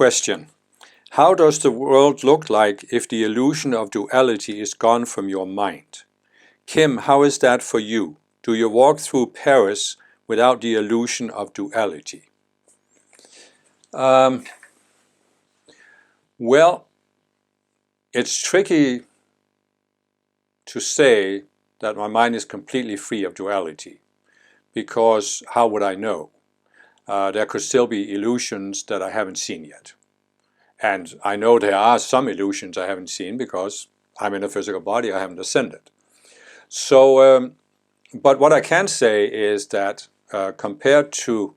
question. How does the world look like if the illusion of duality is gone from your mind? Kim, how is that for you? Do you walk through Paris without the illusion of duality? Well, it's tricky to say that my mind is completely free of duality, because how would I know? There could still be illusions that I haven't seen yet. And I know there are some illusions I haven't seen because I'm in a physical body, I haven't ascended. So, but what I can say is that compared to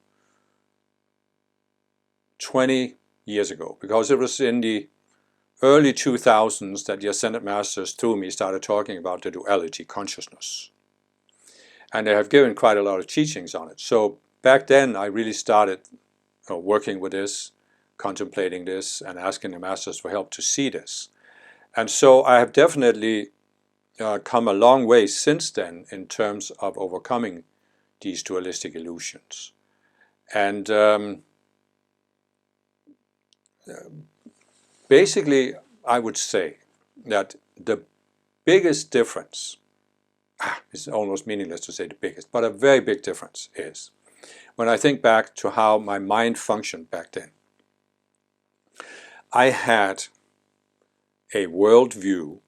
20 years ago, because it was in the early 2000s that the Ascended Masters through me started talking about the duality consciousness. And they have given quite a lot of teachings on it. So back then I really started working with this, contemplating this, and asking the Masters for help to see this. And so I have definitely come a long way since then in terms of overcoming these dualistic illusions. And basically, I would say that the biggest difference, it's almost meaningless to say the biggest, but a very big difference is when I think back to how my mind functioned back then. I had a worldview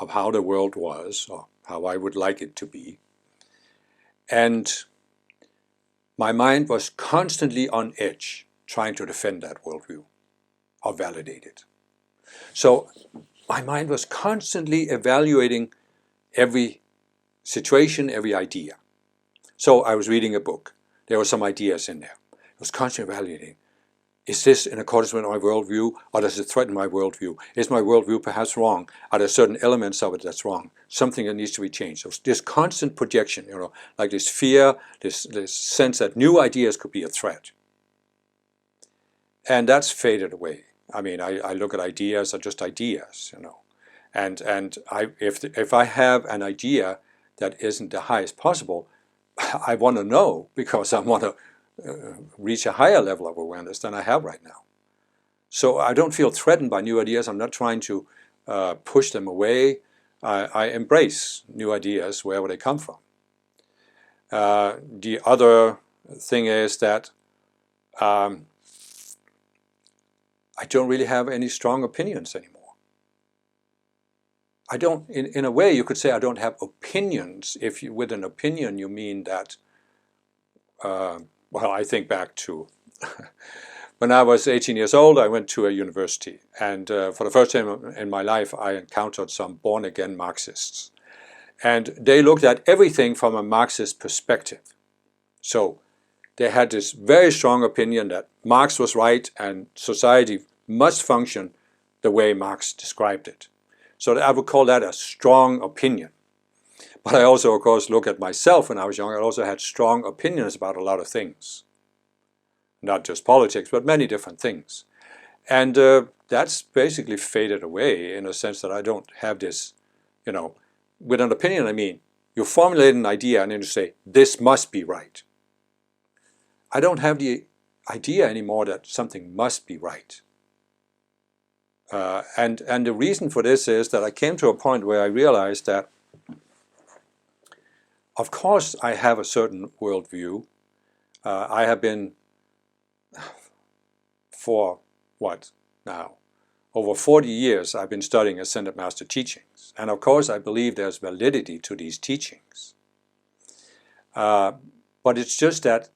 of how the world was, or how I would like it to be, and my mind was constantly on edge trying to defend that worldview or validate it. So my mind was constantly evaluating every situation, every idea. So I was reading a book. There were some ideas in there. I was constantly evaluating. Is this in accordance with my worldview, or does it threaten my worldview? Is my worldview perhaps wrong? Are there certain elements of it that's wrong? Something that needs to be changed. So this constant projection, like this fear, this sense that new ideas could be a threat. And that's faded away. I mean, I look at ideas as just ideas, And if I have an idea that isn't the highest possible, I want to know, because I want to reach a higher level of awareness than I have right now. So I don't feel threatened by new ideas. I'm not trying to push them away. I embrace new ideas wherever they come from. The other thing is that I don't really have any strong opinions anymore. I don't, in a way you could say I don't have opinions, if you, with an opinion you mean that, well, I think back to when I was 18 years old, I went to a university, and for the first time in my life I encountered some born-again Marxists. And they looked at everything from a Marxist perspective. So they had this very strong opinion that Marx was right and society must function the way Marx described it. So I would call that a strong opinion. But I also, of course, look at myself when I was young. I also had strong opinions about a lot of things. Not just politics, but many different things. And that's basically faded away in a sense that I don't have this, with an opinion I mean, you formulate an idea and then you say, this must be right. I don't have the idea anymore that something must be right. And the reason for this is that I came to a point where I realized that, of course, I have a certain worldview. I have been, for what now? Over 40 years I've been studying Ascended Master teachings. And of course I believe there's validity to these teachings. But it's just that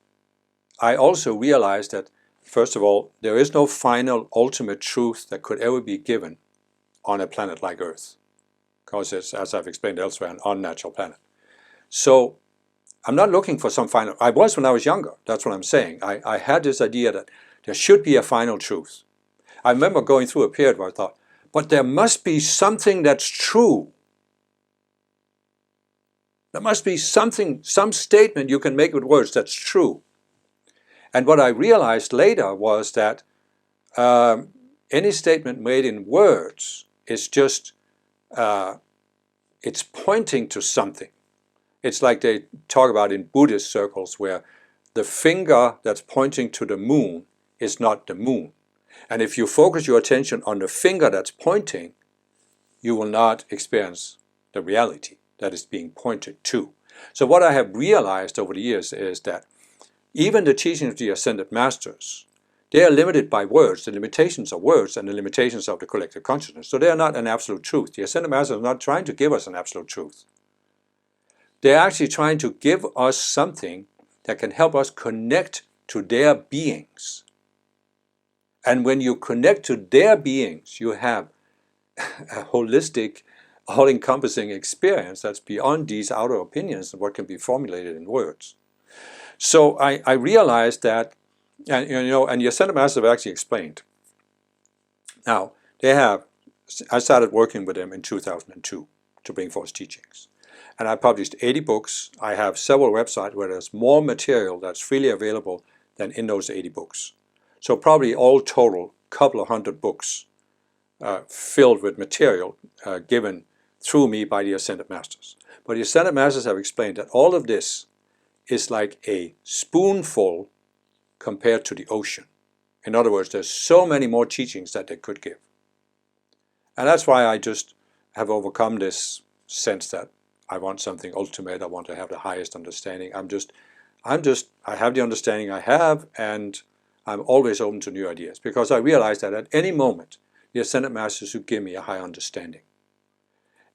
I also realized that, first of all, there is no final ultimate truth that could ever be given on a planet like Earth, because it's, as I've explained elsewhere, an unnatural planet. So I'm not looking for some final, I was when I was younger, that's what I'm saying. I had this idea that there should be a final truth. I remember going through a period where I thought, but there must be something that's true. There must be something, some statement you can make with words that's true. And what I realized later was that any statement made in words is just, it's pointing to something. It's like they talk about in Buddhist circles, where the finger that's pointing to the moon is not the moon. And if you focus your attention on the finger that's pointing, you will not experience the reality that is being pointed to. So what I have realized over the years is that even the teachings of the Ascended Masters, they are limited by words, the limitations of words and the limitations of the collective consciousness. So they are not an absolute truth. The Ascended Masters are not trying to give us an absolute truth. They're actually trying to give us something that can help us connect to their beings. And when you connect to their beings, you have a holistic, all-encompassing experience that's beyond these outer opinions and what can be formulated in words. So I realized that, and the Ascended Masters have actually explained. Now, I started working with them in 2002 to bring forth teachings. And I published 80 books. I have several websites where there's more material that's freely available than in those 80 books. So probably all total, a couple of hundred books filled with material given through me by the Ascended Masters. But the Ascended Masters have explained that all of this is like a spoonful compared to the ocean. In other words, there's so many more teachings that they could give. And that's why I just have overcome this sense that I want something ultimate, I want to have the highest understanding. I have the understanding I have, and I'm always open to new ideas, because I realize that at any moment, the Ascended Masters should give me a high understanding.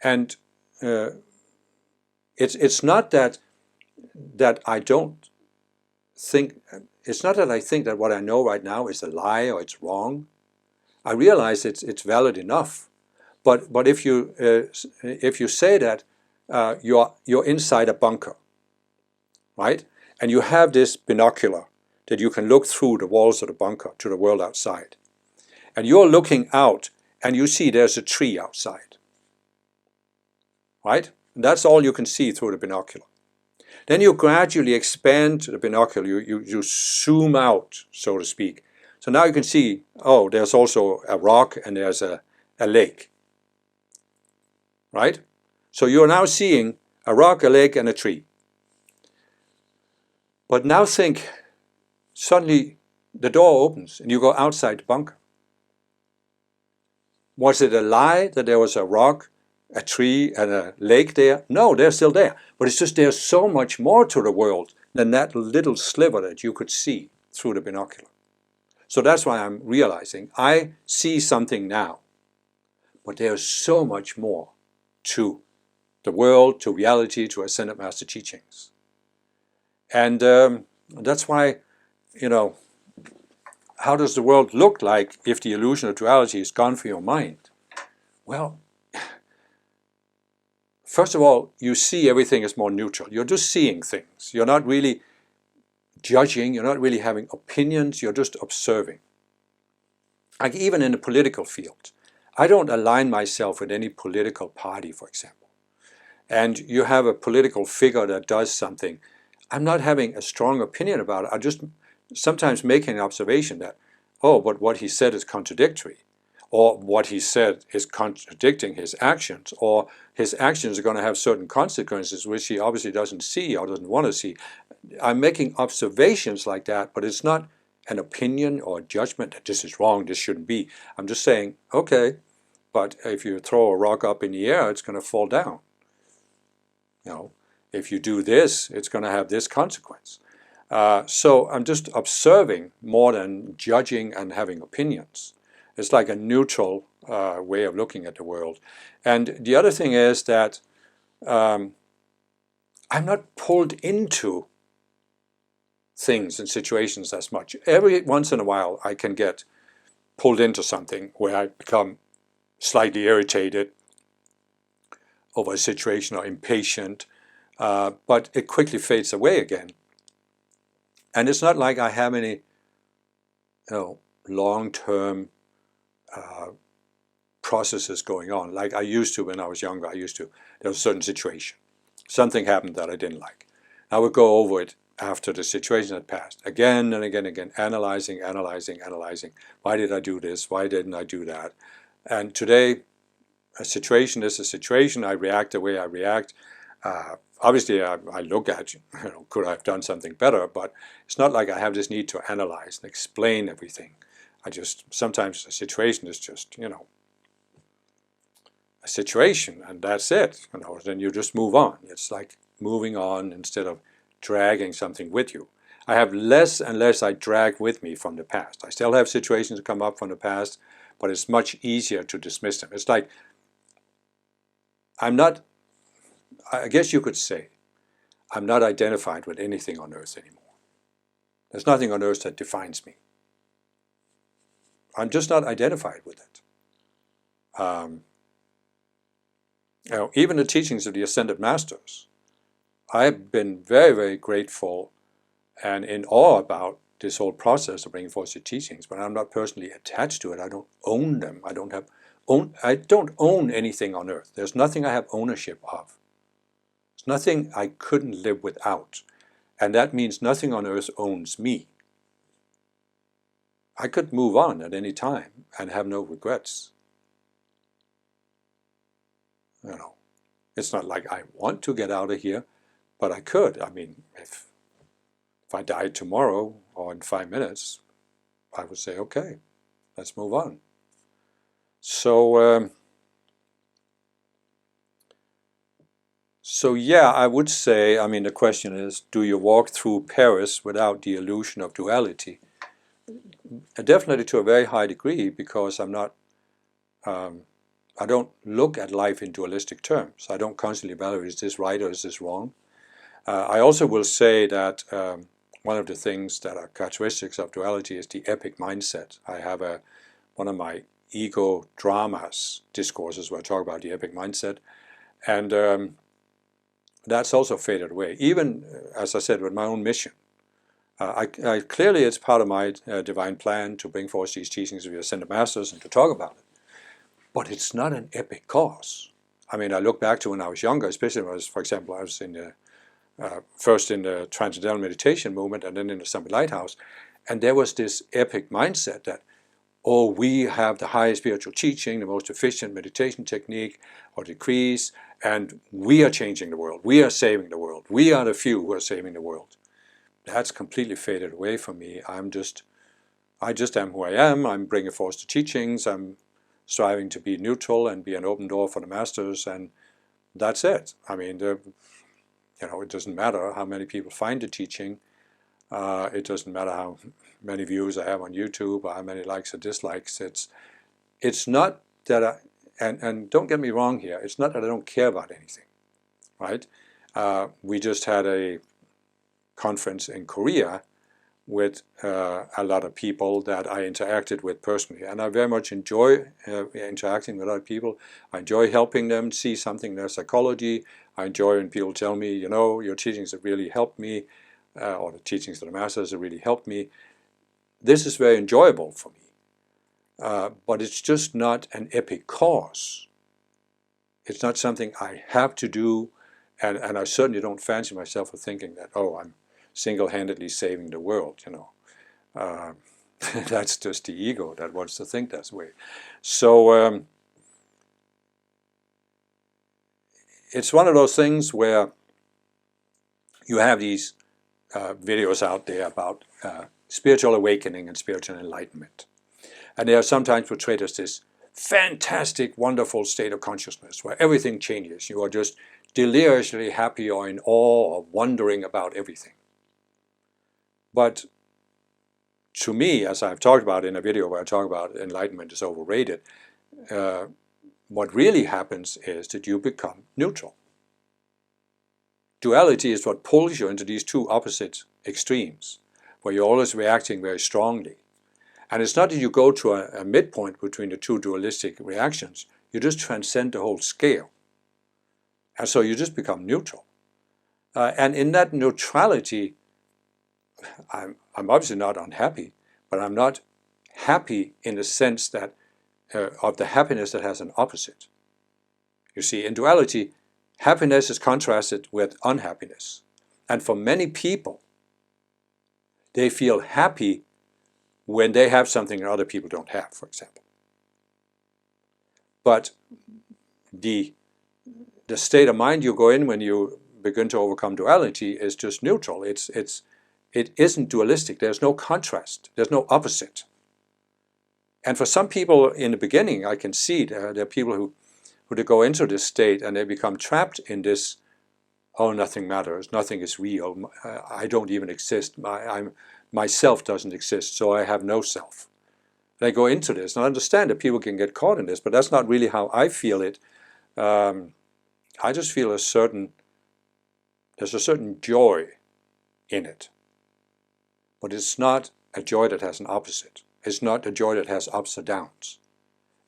And it's not that I don't think, it's not that I think that what I know right now is a lie or it's wrong. I realize it's valid enough. But if you say that you're inside a bunker, right? And you have this binocular that you can look through the walls of the bunker to the world outside. And you're looking out and you see there's a tree outside, right? And that's all you can see through the binocular. Then you gradually expand the binocular, you zoom out, so to speak. So now you can see, oh, there's also a rock and there's a lake, right? So you're now seeing a rock, a lake, and a tree. But now think, suddenly the door opens and you go outside the bunker. Was it a lie that there was a rock, a tree, and a lake there? No, they're still there. But it's just there's so much more to the world than that little sliver that you could see through the binocular. So that's why I'm realizing I see something now, but there's so much more to the world, to reality, to Ascended Master teachings. And that's why, how does the world look like if the illusion of duality is gone from your mind? Well, first of all, you see everything as more neutral. You're just seeing things. You're not really judging. You're not really having opinions. You're just observing. Like even in the political field, I don't align myself with any political party, for example. And you have a political figure that does something, I'm not having a strong opinion about it. I just sometimes making an observation that, oh, but what he said is contradictory, or what he said is contradicting his actions, or his actions are going to have certain consequences which he obviously doesn't see or doesn't want to see. I'm making observations like that, but it's not an opinion or a judgment that this is wrong, this shouldn't be. I'm just saying, okay, but if you throw a rock up in the air, it's going to fall down. If you do this, it's going to have this consequence. So I'm just observing more than judging and having opinions. It's like a neutral way of looking at the world. And the other thing is that I'm not pulled into things and situations as much. Every once in a while I can get pulled into something where I become slightly irritated over a situation or impatient, but it quickly fades away again. And it's not like I have any long-term processes going on like I used to when I was younger. There was a certain situation. Something happened that I didn't like. I would go over it after the situation had passed, again and again and again, analyzing. Why did I do this? Why didn't I do that? And today, a situation is a situation. I react the way I react. Obviously, I look at, could I have done something better? But it's not like I have this need to analyze and explain everything. sometimes a situation is just, a situation, and that's it. Then you just move on. It's like moving on instead of dragging something with you. I have less and less I drag with me from the past. I still have situations that come up from the past, but it's much easier to dismiss them. It's like I guess you could say, I'm not identified with anything on earth anymore. There's nothing on earth that defines me. I'm just not identified with it. Even the teachings of the Ascended Masters, I've been very, very grateful and in awe about this whole process of bringing forth the teachings, but I'm not personally attached to it. I don't own them. I don't own anything on earth. There's nothing I have ownership of. There's nothing I couldn't live without. And that means nothing on earth owns me. I could move on at any time and have no regrets. It's not like I want to get out of here, but I could. I mean, if I died tomorrow or in 5 minutes, I would say, okay, let's move on. So yeah, I would say, the question is, do you walk through Paris without the illusion of duality? Definitely to a very high degree, because I don't look at life in dualistic terms. I don't constantly evaluate, is this right or is this wrong? I also will say that one of the things that are characteristics of duality is the epic mindset. I have one of my ego dramas discourses where I talk about the epic mindset, and that's also faded away. Even, as I said, with my own mission. Clearly it's part of my divine plan to bring forth these teachings of the Ascended Masters and to talk about it. But it's not an epic cause. I look back to when I was younger, especially when for example, I was first in the Transcendental Meditation movement and then in the Summit Lighthouse, and there was this epic mindset that, oh, we have the highest spiritual teaching, the most efficient meditation technique or decrees, and we are changing the world. We are saving the world. We are the few who are saving the world. That's completely faded away from me. I just am who I am. I'm bringing forth the teachings. I'm striving to be neutral and be an open door for the masters, and that's it. It doesn't matter how many people find the teaching. It doesn't matter how many views I have on YouTube or how many likes or dislikes. It's not that and don't get me wrong here, it's not that I don't care about anything, right? We just had a conference in Korea with a lot of people that I interacted with personally, and I very much enjoy interacting with other people. I enjoy helping them see something in their psychology. I enjoy when people tell me, your teachings have really helped me, or the teachings of the Masters have really helped me. This is very enjoyable for me, but it's just not an epic cause. It's not something I have to do, and I certainly don't fancy myself for thinking that, oh, I'm single-handedly saving the world, That's just the ego that wants to think that way. So it's one of those things where you have these videos out there about spiritual awakening and spiritual enlightenment. And they are sometimes portrayed as this fantastic, wonderful state of consciousness where everything changes. You are just deliriously happy or in awe or wondering about everything. But to me, as I've talked about in a video where I talk about enlightenment is overrated, what really happens is that you become neutral. Duality is what pulls you into these two opposite extremes, where you're always reacting very strongly. And it's not that you go to a midpoint between the two dualistic reactions, you just transcend the whole scale. And so you just become neutral. And in that neutrality, I'm obviously not unhappy, but I'm not happy in the sense that of the happiness that has an opposite. You see, in duality, happiness is contrasted with unhappiness. And for many people, they feel happy when they have something that other people don't have, for example. But the state of mind you go in when you begin to overcome duality is just neutral. It isn't dualistic. There's no contrast. There's no opposite. And for some people in the beginning, I can see there are people who they go into this state and they become trapped in this, oh, nothing matters, nothing is real, I don't even exist, myself doesn't exist, so I have no self. And I go into this, and I understand that people can get caught in this, but that's not really how I feel it. I just feel there's a certain joy in it. But it's not a joy that has an opposite. It's not a joy that has ups or downs.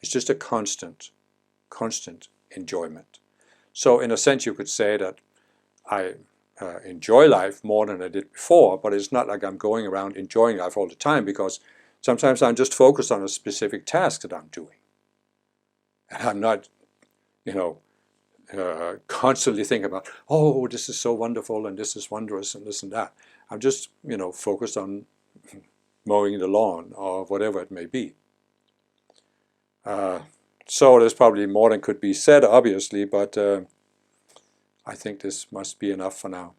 It's just a constant enjoyment. So in a sense you could say that I enjoy life more than I did before, but it's not like I'm going around enjoying life all the time, because sometimes I'm just focused on a specific task that I'm doing. And I'm not, constantly thinking about, oh, this is so wonderful and this is wondrous and this and that. I'm just, focused on mowing the lawn or whatever it may be. So there's probably more than could be said, obviously, but I think this must be enough for now.